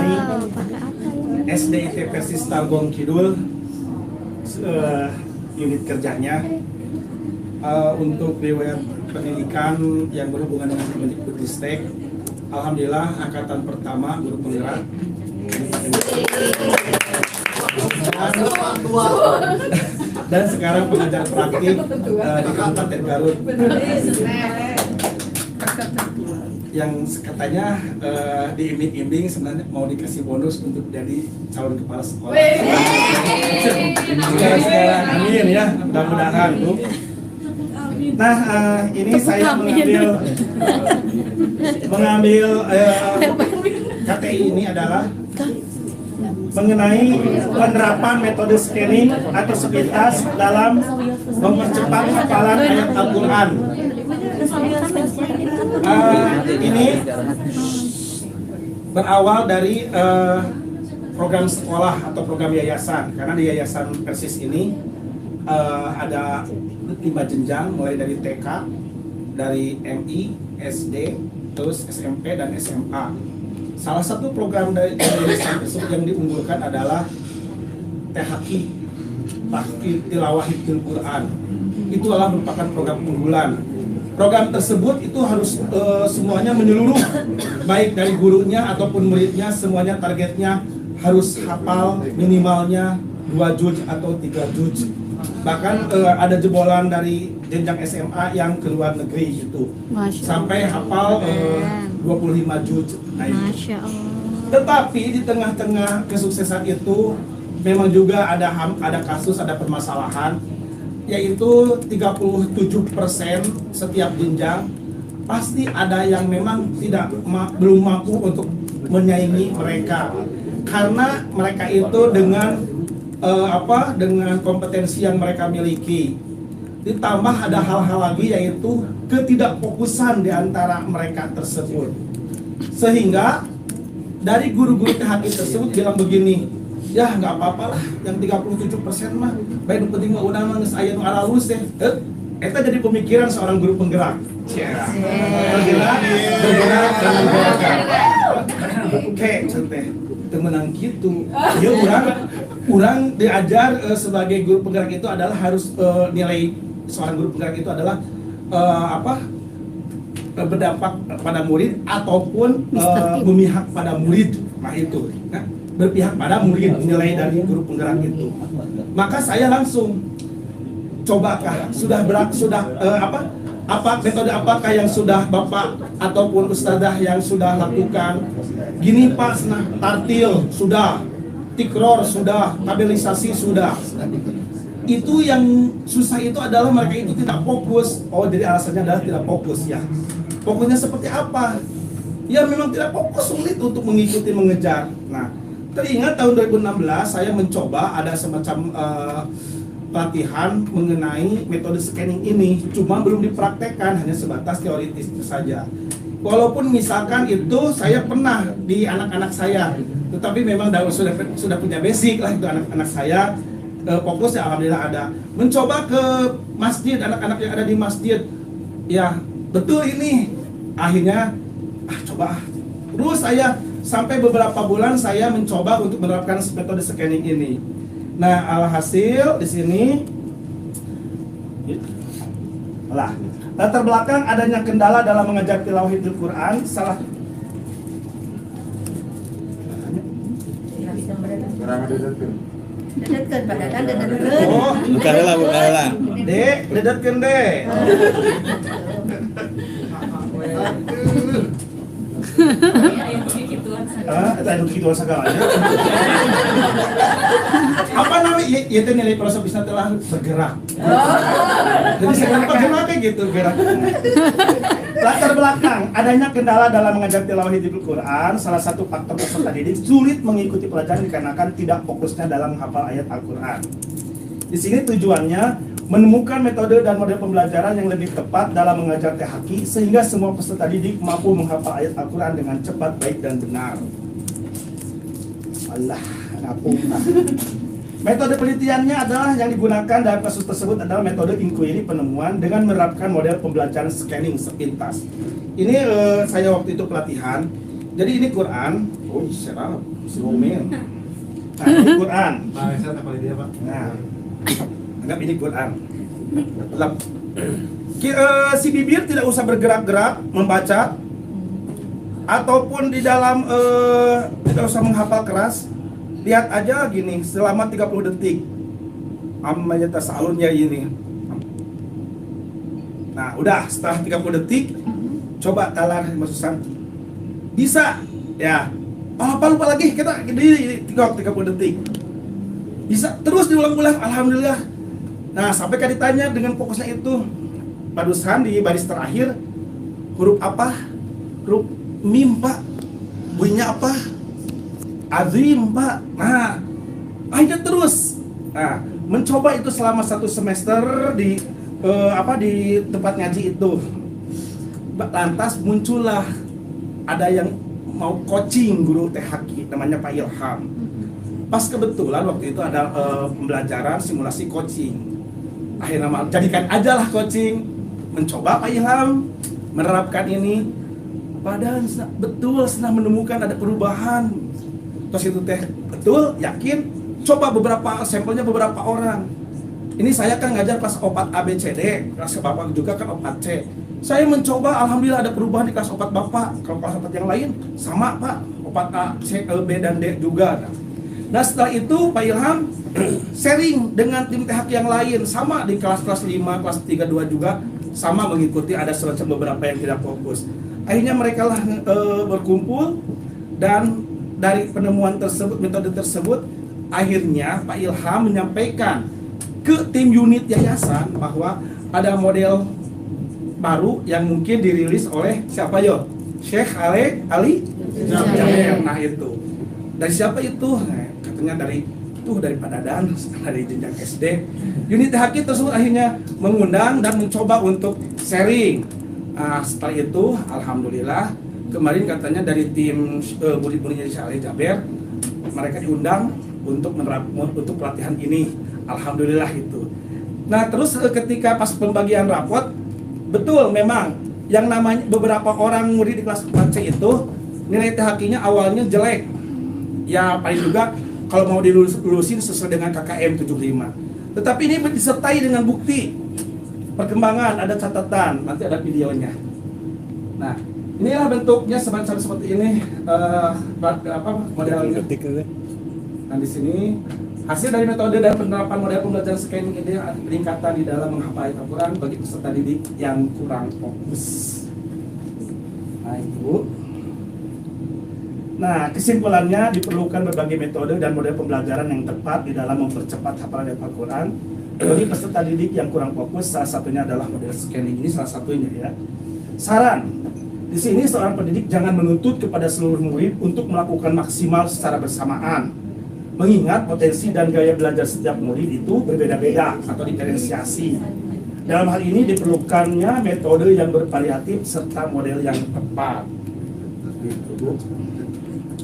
mengenai SDIT Persis Targong Kidul, unit kerjanya untuk riwayat pendidikan yang berhubungan dengan Kemendikbudristek. Alhamdulillah angkatan pertama guru penggerak. Dan sekarang pengajar praktik di Kabupaten Garut. Yang katanya diiming-iming sebenarnya mau dikasih bonus untuk jadi calon kepala sekolah. Sekarang amin ya, mudah-mudahan Bu. Nah, ini saya mengambil KTI ini adalah mengenai penerapan metode scanning atau sepintas dalam mempercepat hafalan ayat Al-Quran. Ini berawal dari program sekolah atau program yayasan, karena di Yayasan Persis ini ada 5 jenjang mulai dari TK, dari MI, SD, terus SMP dan SMA. Salah satu program dari yayasan tersebut yang diunggulkan adalah THQ, Tilawah Hifdzul Quran. Itu adalah merupakan program unggulan. Program tersebut itu harus semuanya menyeluruh, baik dari gurunya ataupun muridnya, semuanya targetnya harus hafal minimalnya 2 juz atau 3 juz. Bahkan ada jebolan dari jenjang SMA yang ke luar negeri itu sampai hafal 25 juz. Nah, Masya Allah. Tetapi di tengah-tengah kesuksesan itu memang juga ada kasus, ada permasalahan, yaitu 37% setiap jenjang pasti ada yang memang belum mampu untuk menyaingi mereka, karena mereka itu dengan dengan kompetensi yang mereka miliki. Ditambah ada hal-hal lagi, yaitu ketidakfokusan di antara mereka tersebut. Sehingga dari guru-guru THQ tersebut bilang begini, ya nggak apa-apa lah, yang 37% mah baik penting mah udah mah geus aya nu aralus teh. Eta jadi pemikiran seorang guru penggerak. Bergerak dan menggerakkan. Oke, teh temenang gitu. Ya urang diajar sebagai guru penggerak itu adalah harus nilai seorang guru penggerak itu adalah berdampak pada murid ataupun memihak pada murid. Nah itu. Nah, berpihak pada murid, nilai dari guru penggerak itu. Maka saya langsung cobakah metode apakah yang sudah Bapak ataupun Ustadzah yang sudah lakukan. Gini Pak, tartil sudah, tikror sudah, stabilisasi sudah. Itu yang susah itu adalah mereka itu tidak fokus. Oh, jadi alasannya adalah tidak fokus ya. Fokusnya seperti apa? Ya memang tidak fokus, sulit untuk mengikuti, mengejar. Nah, teringat tahun 2016 saya mencoba ada semacam pelatihan mengenai metode scanning ini, cuma belum dipraktekkan, hanya sebatas teoritis saja. Walaupun misalkan itu saya pernah di anak-anak saya, tetapi memang sudah punya basic lah itu anak-anak saya. Fokus ya alhamdulillah ada. Mencoba ke masjid, anak-anak yang ada di masjid, ya betul ini. Akhirnya coba. Terus saya sampai beberapa bulan saya mencoba untuk menerapkan metode scanning ini. Nah, alhasil di sini latar belakang adanya kendala dalam mengajar tilawah Hifdzul Quran bukalah. Dek, dedetkeun deh. Itu gitu segalanya. Apa namanya? Itu nilai filosofisnya telah bergerak. Jadi sekarang bergerak kayak gitu gerak. Latar belakang adanya kendala dalam mengajar tilawah Hifdzul Quran, salah satu faktor peserta didik sulit mengikuti pelajaran dikarenakan tidak fokusnya dalam menghafal ayat Al-Quran. Di sini tujuannya menemukan metode dan model pembelajaran yang lebih tepat dalam mengajar THQ sehingga semua peserta didik mampu menghafal ayat Al-Quran dengan cepat, baik dan benar. Allah, ngapung. Metode penelitiannya adalah yang digunakan dalam kasus tersebut adalah metode inquiry, penemuan dengan menerapkan model pembelajaran scanning sepintas. Ini saya waktu itu pelatihan. Jadi ini Quran Oh, siapa? Si Romen. Nah, ini Quran. Nah, saya apa dia, Pak? Nah, anggap ini Quran. Lep. Si bibir tidak usah bergerak-gerak membaca, ataupun di dalam tidak usah menghafal keras. Lihat aja gini selama 30 detik. Amma yatasaalun ya ini. Nah, udah setelah 30 detik coba talar Mas bisa ya. Lupa lagi kita di 30 detik. Bisa terus diulang-ulang, alhamdulillah. Nah, sampai kan ditanya dengan fokusnya itu, barusan di baris terakhir huruf apa? Huruf mim, Pak. Bunyinya apa? Azim, Pak. Nah, akhirnya terus. Nah, mencoba itu selama 1 semester di di tempat ngaji itu. Lantas muncullah ada yang mau coaching guru THQ namanya Pak Ilham. Pas kebetulan waktu itu ada pembelajaran simulasi coaching. Akhirnya jadikan aja lah coaching. Mencoba Pak Ilham menerapkan ini. Padahal betul senang menemukan ada perubahan. Terus itu teh betul yakin. Coba beberapa sampelnya beberapa orang. Ini saya kan ngajar kelas 4 ABCD, kelas Bapak juga kan 4C. Saya mencoba, alhamdulillah ada perubahan di kelas 4 Bapak. Kalau kelas 4 yang lain sama Pak, 4A, C, B dan D juga. Nah setelah itu Pak Ilham sharing dengan tim THQ yang lain, sama di kelas-kelas 5, kelas 3, 2 juga sama mengikuti, ada semacam beberapa yang tidak fokus. Akhirnya mereka lah berkumpul, dan dari penemuan tersebut, metode tersebut, akhirnya Pak Ilham menyampaikan ke tim unit yayasan bahwa ada model baru yang mungkin dirilis oleh siapa yo? Syekh Ali Jaber. Nah itu dari siapa itu? Nah, katanya dari Pak Dadan, dari jenjang SD. Unit THQ tersebut akhirnya mengundang dan mencoba untuk sharing. Nah, setelah itu alhamdulillah kemarin katanya dari tim murid-muridnya Syekh Ali Jaber, mereka diundang untuk untuk pelatihan ini. Alhamdulillah itu. Nah terus ketika pas pembagian rapot, betul memang yang namanya beberapa orang murid di kelas 4C itu nilai THQ-nya awalnya jelek. Ya paling juga kalau mau dilulusin sesuai dengan KKM 75. Tetapi ini disertai dengan bukti perkembangan, ada catatan, nanti ada videonya. Nah inilah bentuknya semacam seperti ini, modelnya. Nah di sini hasil dari metode dan penerapan model pembelajaran scanning ini peningkatan di dalam menghafal Al-Quran bagi peserta didik yang kurang fokus. Nah Ibu. Nah kesimpulannya diperlukan berbagai metode dan model pembelajaran yang tepat di dalam mempercepat hafalan Al-Quran bagi peserta didik yang kurang fokus. Salah satunya adalah model scanning ini, salah satunya ya. Saran di sini seorang pendidik jangan menuntut kepada seluruh murid untuk melakukan maksimal secara bersamaan. Mengingat potensi dan gaya belajar setiap murid itu berbeda-beda atau diferensiasi. Dalam hal ini diperlukannya metode yang bervariatif serta model yang tepat. Gitu, Bu.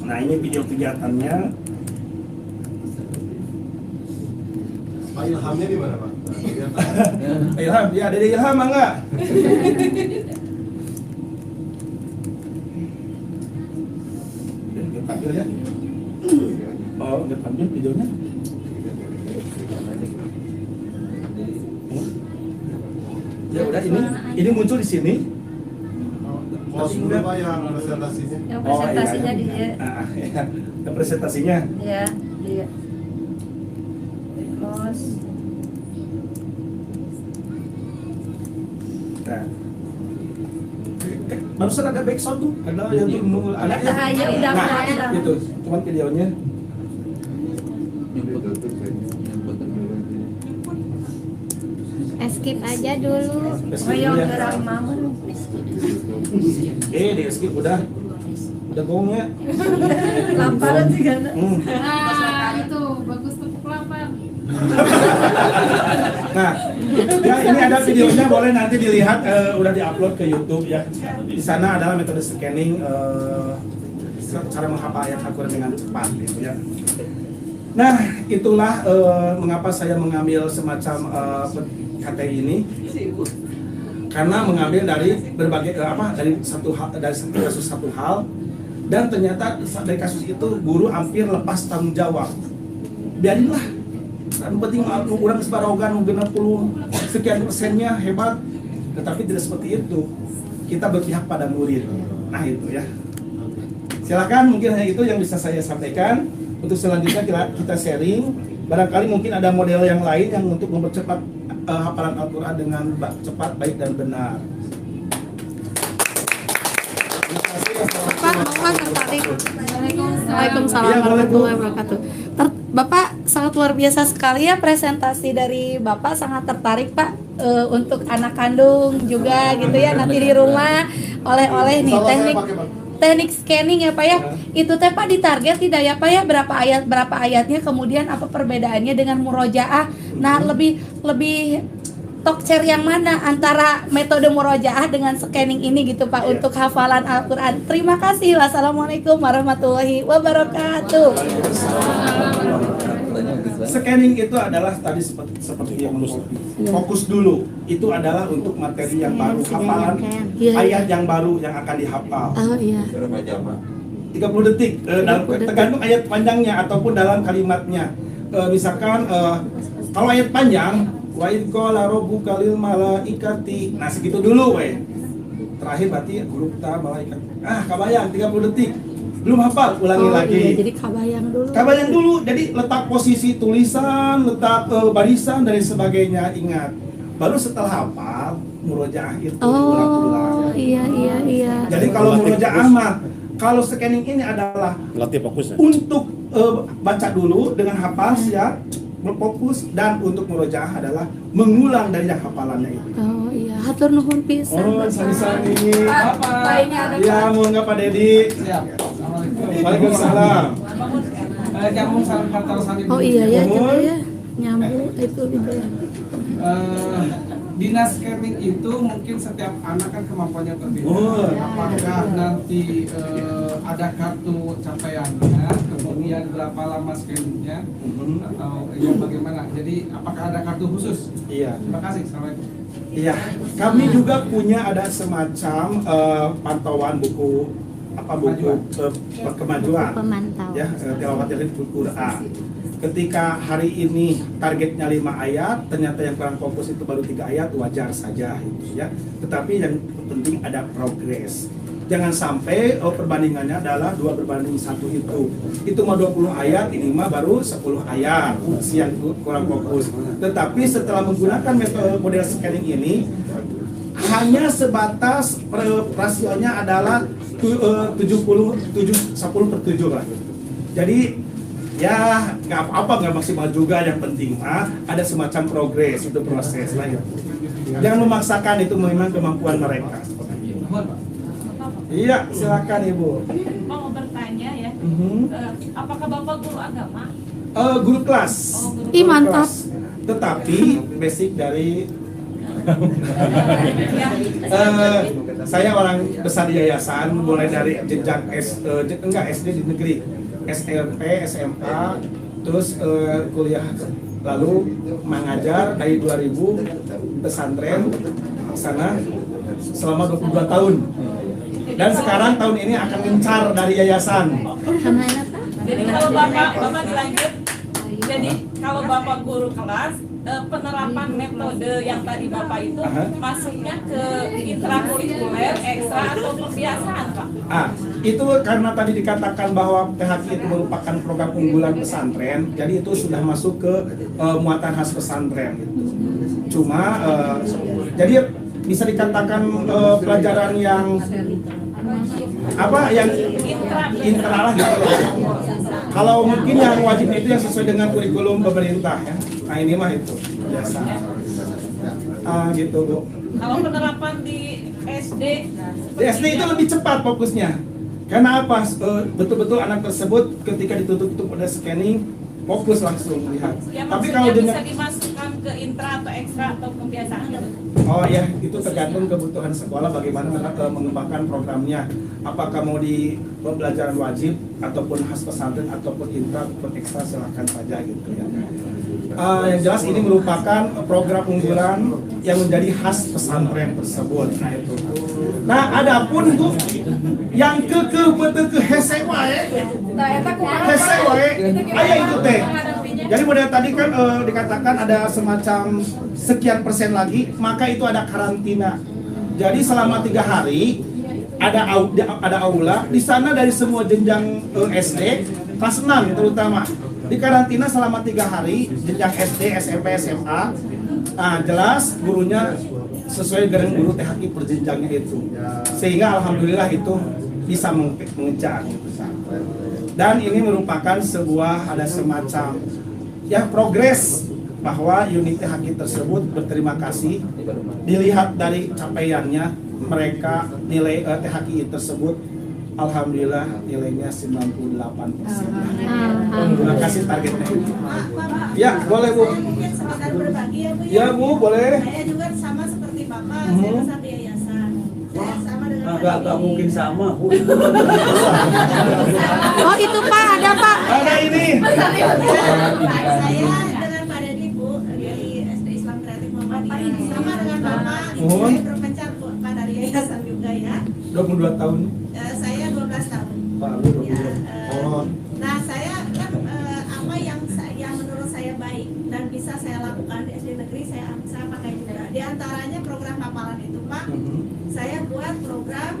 Nah ini video kegiatannya. Pak Ilhamnya di mana, Pak? Ilham, ya ada Ilham enggak? Tampil ya. Oh, udah tampil videonya. Ya udah ini muncul di sini. Pos dulu Pak yang presentasinya. Yang presentasinya di dia. Ya. Presentasinya. Ya, dia. Pos. Nah. Barusan ada backsound tuh, ada yang nunggu anaknya. Ya, udah. Itu, cuman videonya. Skip aja dulu. Hoyong gerak mama. Di skip udah gongnya. Lamparan sih kan. Nah, itu bagus tuh lapar. Nah, ya ini ada videonya, boleh nanti dilihat, udah diupload ke YouTube ya. Di sana adalah metode scanning, cara menghafal ayat Al-Quran dengan cepat gitu ya. Nah, itulah mengapa saya mengambil semacam KTI ini, karena mengambil dari berbagai dari satu hal, dari kasus satu hal Dan ternyata dari kasus itu guru hampir lepas tanggung jawab. Biarinlah, yang penting orang sebarogan 60 sekian persennya hebat, tetapi tidak seperti itu. Kita berpihak pada murid. Nah itu ya. Silakan, mungkin hanya itu yang bisa saya sampaikan. Untuk selanjutnya kita sharing. Barangkali mungkin ada model yang lain yang untuk mempercepat hafalan Al-Quran dengan cepat, baik dan benar. Bapak, Bapak tertarik. Waalaikumsalam Iya, boleh, Bu. warahmatullahi wabarakatuh. Bapak sangat luar biasa sekali ya presentasi dari Bapak, sangat tertarik Pak untuk anak kandung juga gitu ya, nanti di rumah oleh-oleh nih teknik scanning ya Pak ya. Itu teh Pak ditarget tidak ya Pak ya, berapa ayatnya, kemudian apa perbedaannya dengan murojaah. Nah lebih talk share yang mana antara metode murojaah dengan scanning ini gitu Pak untuk hafalan Al-Quran. Terima kasih. Wassalamualaikum warahmatullahi wabarakatuh. Scanning itu adalah tadi seperti yang fokus dulu. Itu adalah untuk materi yang baru, hafalan ayat yang baru yang akan dihafal. Oh iya. 30 detik, tergantung ayat panjangnya ataupun dalam kalimatnya. Misalkan kalau ayat panjang, wa idh qala rabbuka lil malaikati. Nah, segitu dulu weh. Terakhir berarti huruf ta malaikat. Kabayang 30 detik. Belum hafal, ulangi lagi. Iya, jadi kabayang dulu. Kabayang dulu. Jadi letak posisi tulisan, letak barisan dan sebagainya, ingat. Baru setelah hafal, murojaah itu ulang-ulang. Iya. Jadi kalau murojaah mah, kalau scanning ini adalah latih fokus ya? untuk baca dulu dengan hafal siap, berfokus, dan untuk murojaah adalah mengulang dari yang hafalannya itu. Oh iya, hatur nuhun pisan. Oh, Bapak. sani-sani. Baiknya ada Ya, mau nggak Pak Dedi? Siap. Assalamualaikum. Waalaikumsalam. Jamu salam kantor sani. Oh iya ya, Nuhun. coba ya nyambung itu gitu ya. Dinas scanning itu mungkin setiap anak kan kemampuannya berbeda. Oh. Apakah nanti ada kartu capaiannya, kemudian berapa lama scanningnya, atau yang bagaimana? Jadi apakah ada kartu khusus? Iya. Terima kasih. Assalamualaikum. Iya, kami juga punya ada semacam pantauan buku kemajuan. Pemantau. Ya, tilawat Al-Quran. Ketika hari ini targetnya 5 ayat, ternyata yang kurang fokus itu baru 3 ayat, wajar saja gitu ya. Tetapi yang penting ada progres. Jangan sampai perbandingannya adalah 2:1 itu. Itu mah 20 ayat, ini mah baru 10 ayat yang kurang fokus. Tetapi setelah menggunakan metode model scanning ini, hanya sebatas rasionya adalah 10/7 lah. Jadi ya nggak apa-apa, nggak maksimal juga, yang penting mah ada semacam progres, itu proses lah ya. Jangan memaksakan, itu memang kemampuan mereka. Iya, silakan Ibu. Mau bertanya ya, apakah Bapak guru agama? Guru kelas. Ih, mantap. Tetapi basic dari saya orang besar di yayasan, mulai dari jenjang SD di negeri, SMP, SMA, terus kuliah, lalu mengajar dari 2000 pesantren sana selama 22 tahun. Dan sekarang tahun ini akan mencar dari yayasan. Jadi kalau Bapak dilanjut, jadi kalau Bapak guru kelas, penerapan metode yang tadi Bapak itu masuknya ke intrakurikuler, ekstra atau kebiasaan Pak? Itu karena tadi dikatakan bahwa PHQ itu merupakan program unggulan pesantren, jadi itu sudah masuk ke muatan khas pesantren. Cuma jadi bisa dikatakan pelajaran yang yang intra lah gitu. Kalau mungkin yang wajib itu yang sesuai dengan kurikulum pemerintah ya. Nah ini mah itu biasa. Gitu Bu. Kalau penerapan di SD? Di SD itu lebih cepat fokusnya. Karena apa? Betul-betul anak tersebut ketika ditutup pada scanning fokus langsung melihat. Ya, tapi maksudnya kalau bisa dimasukkan ke intra atau ekstra atau kebiasaan gitu? Oh ya, itu tergantung kebutuhan sekolah bagaimana mengembangkan programnya. Apakah mau di pembelajaran wajib ataupun khas pesantren ataupun intra ataupun ekstra, silahkan saja gitu ya. Yang jelas ini merupakan program unggulan yang menjadi khas pesantren tersebut. Nah itu. Nah adapun Bu, yang beteu hese wae. Hese wae. Aya itu teh. Jadi model tadi kan dikatakan ada semacam sekian persen lagi, maka itu ada karantina. Jadi selama 3 hari ada aula di sana dari semua jenjang SD kelas 6 terutama di karantina selama 3 hari jenjang SD, SMP, SMA. Nah, jelas gurunya sesuai dengan guru THQ per jenjangnya itu, sehingga alhamdulillah itu bisa mengejar. Dan ini merupakan sebuah ada semacam ya progres bahwa unit THQ tersebut berterima kasih dilihat dari capaiannya mereka nilai THQ tersebut alhamdulillah nilainya 98%. Terima kasih targetnya. Ya boleh Bu. Mungkin sekedar berbagi ya Bu. Ya Bu boleh. Saya juga sama seperti Bapak, saya besar di yayasan. Saya sama dengan Agak mungkin sama, Bu. Oh itu Pak, ada Pak. Ada ini. saya dengan Pak Dedi Bu dari SD Islam Kreatif Muhammadiyah. Sama dengan Bapak, saya berpencar Bu, Pak dari yayasan juga ya. 22 tahun. Saya 12 tahun. Pak Lu 22. Ya, Oh. nah saya kan apa yang menurut saya baik dan bisa saya lakukan di SD negeri saya pakai juga. Di antaranya program hafalan itu Pak. Saya buat program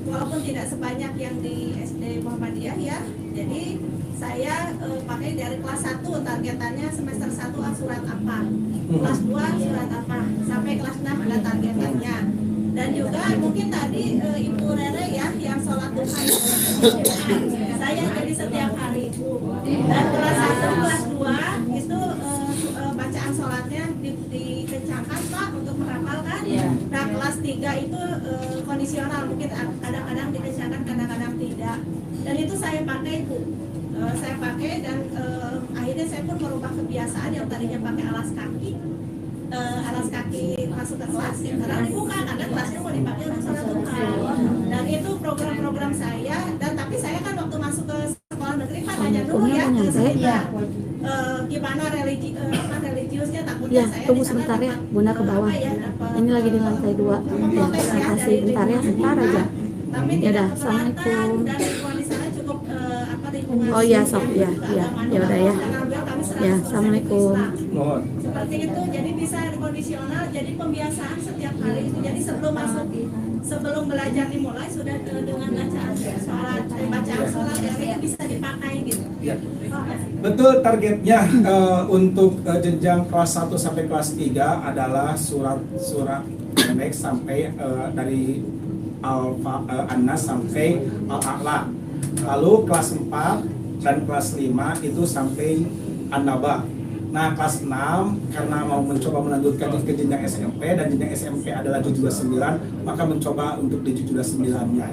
walaupun tidak sebanyak yang di SD Muhammadiyah ya. Jadi saya pakai dari kelas 1 targetannya semester 1 surat apa, kelas 2 surat apa, sampai kelas 6 ada targetannya. Dan juga mungkin tadi Ibu Rere ya yang sholat duha saya jadi setiap hari dan kelas 1 kelas 2 itu bacaan sholatnya dikencangkan Pak untuk merapalkan. Nah kelas 3 itu kondisional, mungkin kadang-kadang dikencangkan kadang-kadang tidak, dan itu saya pakai Bu. Saya pakai dan akhirnya saya pun merubah kebiasaan yang tadinya pakai alas kaki masuk ke kelas karena dibuka karena kelasnya mau dipakai untuk sholat duha. Dan itu program-program saya, dan tapi saya kan waktu masuk ke sekolah negeri Pak tanya dulu ya ke saya gimana religiusnya, takutnya Ya, saya tunggu di sana sebentar ya, dapat, Bunda ke bawah. dapat Ini lagi di lantai 2. Presentasi bentar ya, bentar aja. tapi Ya tidak dah, keberatan, Assalamualaikum. dan lingkungan di sana cukup lingkungan Oh iya, Muslim sok dan ya, juga ya, agama ya udah ya. karena beliau kami 100% Ya, Assalamualaikum. Islam. Mohon. Seperti itu, jadi bisa kondisional, jadi pembiasaan setiap hari itu. Jadi sebelum belajar dimulai sudah dengan bacaan sholat yang itu bisa dipakai gitu. Ya. Betul, targetnya untuk jenjang kelas 1 sampai kelas 3 adalah surat pendek sampai dari An-Nas sampai Al-A'la. Lalu kelas 4 dan kelas 5 itu sampai An-Naba. Nah kelas 6 karena mau mencoba melanjutkan ke jenjang SMP dan jenjang SMP adalah 729, maka mencoba untuk di 729-nya.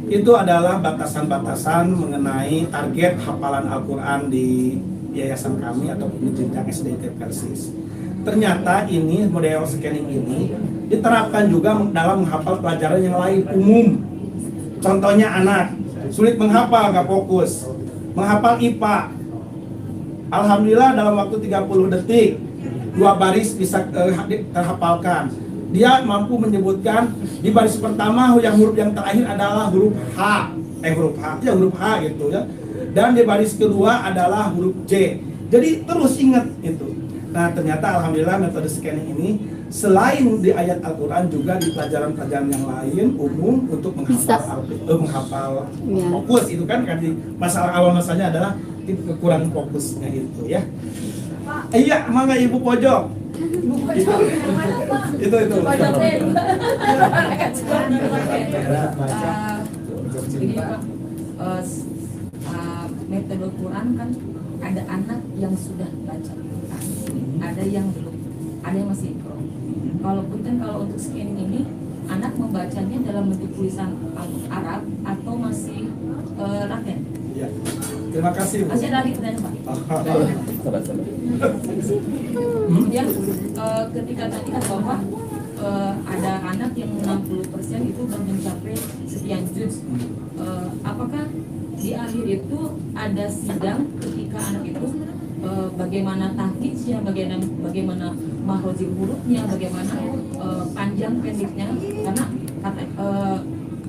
Itu adalah batasan-batasan mengenai target hafalan Al-Quran di yayasan kami ataupun di jenjang SD Persis. Ternyata ini model scanning ini diterapkan juga dalam menghafal pelajaran yang lain umum. Contohnya anak sulit menghafal, nggak fokus, menghafal IPA. Alhamdulillah dalam waktu 30 detik 2 baris bisa terhafalkan. Dia mampu menyebutkan di baris pertama yang huruf yang terakhir adalah huruf H, huruf H gitu ya. Dan di baris kedua adalah huruf J. Jadi terus ingat itu. Nah ternyata alhamdulillah metode scanning ini selain di ayat Al-Quran juga di pelajaran-pelajaran yang lain umum untuk menghafal Ya. fokus itu kan di masalah awal masanya adalah kekurangan fokusnya itu ya. Iya, mangga Ibu pojok. Itu. Jadi Pak, metode Quran kan ada anak yang sudah baca, ada yang belum, ada yang masih ikro. Kalaupun kan kalau untuk scanning ini anak membacanya dalam bentuk tulisan Arab atau masih rakyat. Ya. Terima kasih Bu. Masih ada lagi pertanyaan Pak. Kemudian ketika tadi kan bahwa ada anak yang 60% itu sudah mencapai sekian juz. Apakah di akhir itu ada sidang ketika anak itu bagaimana tahqiqnya, bagaimana makhrajul hurufnya, bagaimana panjang pendeknya, karena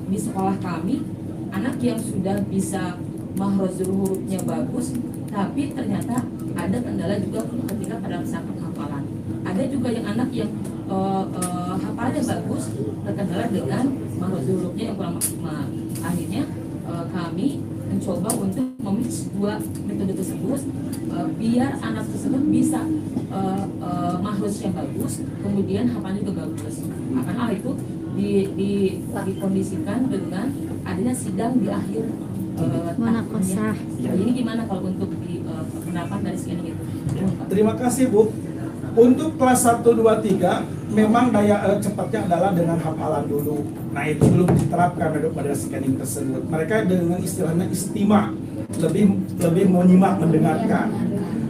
di sekolah kami anak yang sudah bisa mahrozul hurufnya bagus, tapi ternyata ada kendala juga ketika pada saat penghafalan. Ada juga yang anak yang hafalannya bagus, terkendala dengan mahrozul hurufnya yang kurang maksimal. Akhirnya kami mencoba untuk memix dua metode tersebut biar anak tersebut bisa mahroznya bagus, kemudian hafalannya juga bagus. Akan hal itu dikondisikan dengan adanya sidang di akhir Munakosah. Ini gimana kalau untuk di pendapat dari sini gitu? Terima kasih Bu. Untuk kelas 1, 2, 3 memang daya cepatnya adalah dengan hafalan dulu. Nah itu belum diterapkan pada scanning tersebut. Mereka dengan istilahnya istima, lebih menyimak mendengarkan.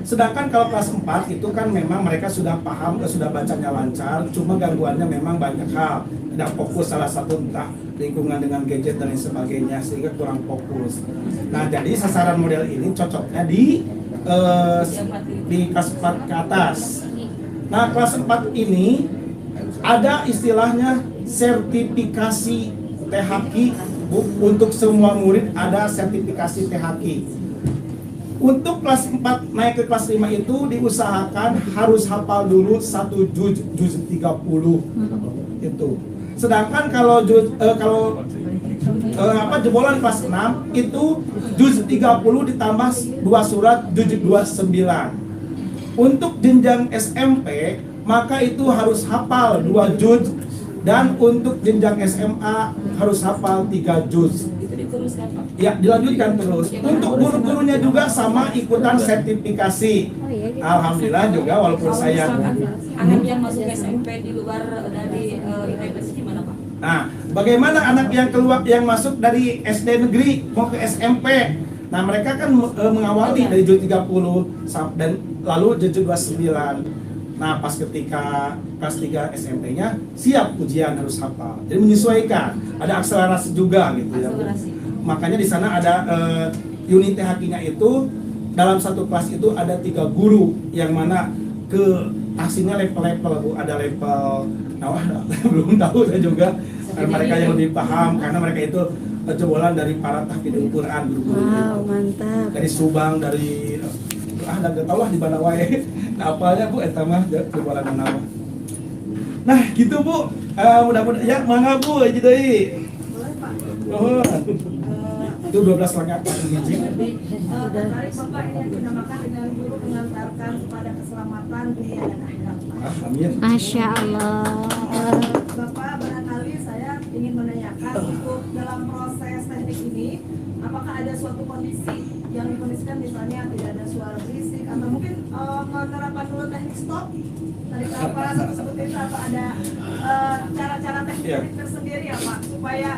Sedangkan kalau kelas 4 itu kan memang mereka sudah paham, sudah bacanya lancar, cuma gangguannya memang banyak hal. Tidak fokus, salah satu entah lingkungan dengan gadget dan lain sebagainya, sehingga kurang fokus. Nah jadi sasaran model ini cocoknya di kelas 4 ke atas. Nah kelas 4 ini ada istilahnya sertifikasi THQ. Untuk semua murid ada sertifikasi THQ. Untuk kelas 4 naik ke kelas 5 itu diusahakan harus hafal dulu 1 juz 30 itu. Sedangkan kalau jebolan kelas 6 itu juz 30 ditambah 2 surat juz 29. Untuk jenjang SMP maka itu harus hafal 2 juz, dan untuk jenjang SMA harus hafal 3 juz. Ya, dilanjutkan terus. Untuk guru-gurunya juga sama ikutan sertifikasi. Alhamdulillah juga walaupun saya anak yang masuk SMP di luar dari ITB gimana Pak? Nah, bagaimana anak yang masuk dari SD negeri mau ke SMP? Nah, mereka kan mengawali dari juz 30 dan lalu juz 29. Nah, pas ketika kelas 3 SMP-nya siap ujian harus hafal. Jadi menyesuaikan. Ada akselerasi juga gitu ya. Makanya di sana ada unit THQ-nya itu dalam satu kelas itu ada 3 guru yang mana ke aslinya level-level Bu, ada level belum tahu saya juga. Mereka yang lebih paham karena mereka itu jebolan dari para tahfidul Quran guru-guru. Wow, mantap. Dari Subang, dari nggak tahu lah di mana wae. Nah, apalnya Bu eta mah jebolan nama. Nah, gitu Bu. Mudah-mudahan ya mangga Bu aja deui. Boleh Pak. Oh. Itu 12 rakaat hiji. Tertarik Bapak ini yang dinamakan dengan guru mengantarkan kepada keselamatan dunia dan akhirat. Amin. Masya Allah. Bapak, barangkali saya ingin menanyakan untuk dalam proses teknik ini, apakah ada suatu kondisi yang dikondisikan misalnya tidak ada suara berisik atau mungkin menerapkan dulu teknik stop dari apa seperti itu, atau ada cara-cara teknik tersendiri ya Pak supaya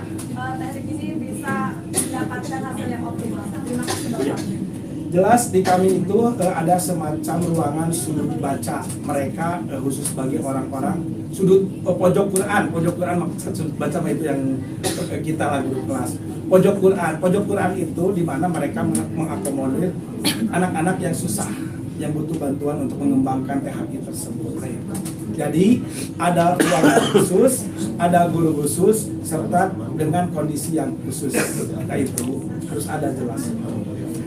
teknik ini bisa mendapatkan hasil yang optimal. Terima kasih Bapak. Jelas di kami itu ada semacam ruangan sudut baca mereka khusus bagi orang-orang sudut pojok Quran maksud sudut baca itu yang kita lagi di kelas pojok Quran itu di mana mereka mengakomodir anak-anak yang susah yang butuh bantuan untuk mengembangkan THQ tersebut. Jadi ada ruangan khusus, ada guru khusus serta dengan kondisi yang khusus. Nah itu harus ada jelas.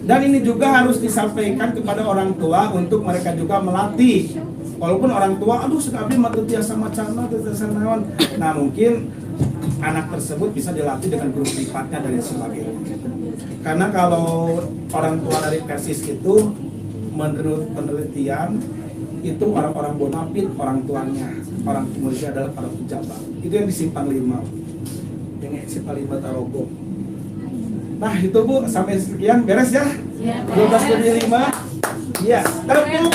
Dan ini juga harus disampaikan kepada orang tua untuk mereka juga melatih. Walaupun orang tua, aduh sekali mati biasa macam naon. Nah mungkin anak tersebut bisa dilatih dengan guru privatnya dan sebagainya. Karena kalau orang tua dari Persis itu, menurut penelitian itu orang-orang bonafit orang tuanya, orang muridnya adalah para pejabat. Itu yang di Simpang 5, yang Simpang 5 Tarogong. Nah itu Bu, sampai sekian beres ya? 12 lebih 5. Iya, tepuk